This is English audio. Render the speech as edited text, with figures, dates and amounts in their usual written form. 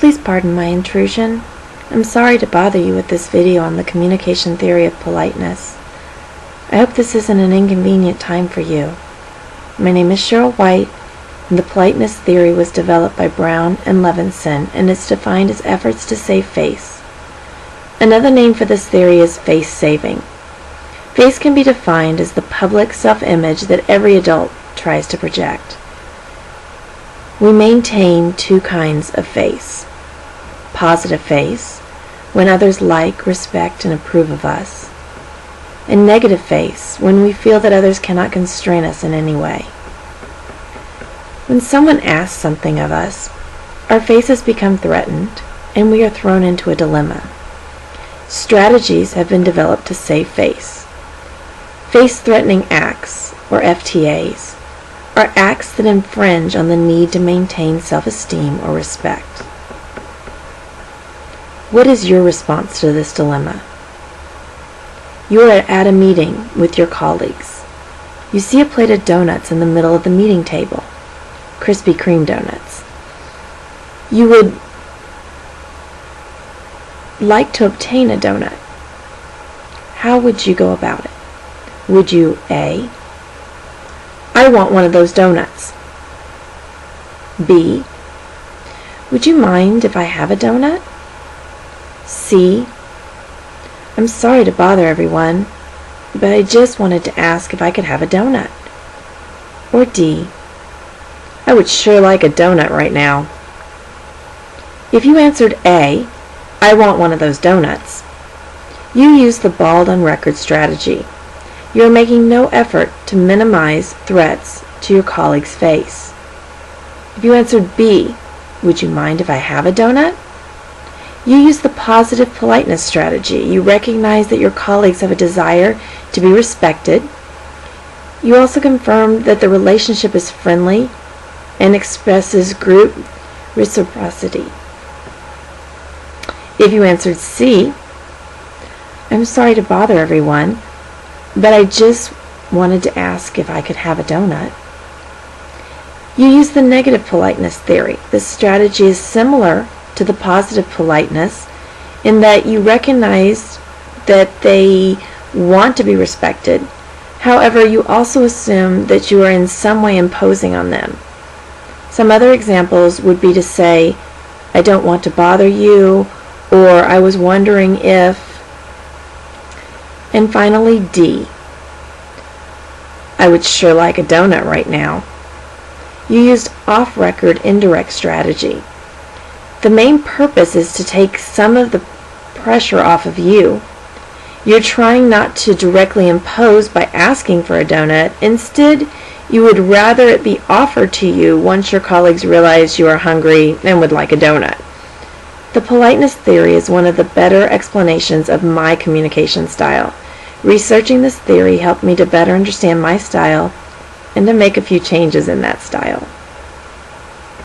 Please pardon my intrusion. I'm sorry to bother you with this video on the communication theory of politeness. I hope this isn't an inconvenient time for you. My name is Cheryl White, and the politeness theory was developed by Brown and Levinson, and is defined as efforts to save face. Another name for this theory is face saving. Face can be defined as the public self-image that every adult tries to project. We maintain two kinds of face. Positive face, when others like, respect, and approve of us. And negative face, when we feel that others cannot constrain us in any way. When someone asks something of us, our faces become threatened, and we are thrown into a dilemma. Strategies have been developed to save face. Face-threatening acts, or FTAs, are acts that infringe on the need to maintain self-esteem or respect. What is your response to this dilemma? You are at a meeting with your colleagues. You see a plate of donuts in the middle of the meeting table, Krispy Kreme donuts. You would like to obtain a donut. How would you go about it? Would you A, I want one of those donuts. B, would you mind if I have a donut? C, I'm sorry to bother everyone, but I just wanted to ask if I could have a donut. Or D, I would sure like a donut right now. If you answered A, I want one of those donuts, you use the bald on record strategy. You are making no effort to minimize threats to your colleague's face. If you answered B, would you mind if I have a donut? You use the positive politeness strategy. You recognize that your colleagues have a desire to be respected. You also confirm that the relationship is friendly and expresses group reciprocity. If you answered C, I'm sorry to bother everyone, but I just wanted to ask if I could have a donut. You use the negative politeness theory. This strategy is similar to the positive politeness in that you recognize that they want to be respected. However, you also assume that you are in some way imposing on them. Some other examples would be to say, I don't want to bother you, or I was wondering if. And finally, D, I would sure like a donut right now. You used off-record indirect strategy. The main purpose is to take some of the pressure off of you. You're trying not to directly impose by asking for a donut. Instead, you would rather it be offered to you once your colleagues realize you are hungry and would like a donut. The politeness theory is one of the better explanations of my communication style. Researching this theory helped me to better understand my style and to make a few changes in that style.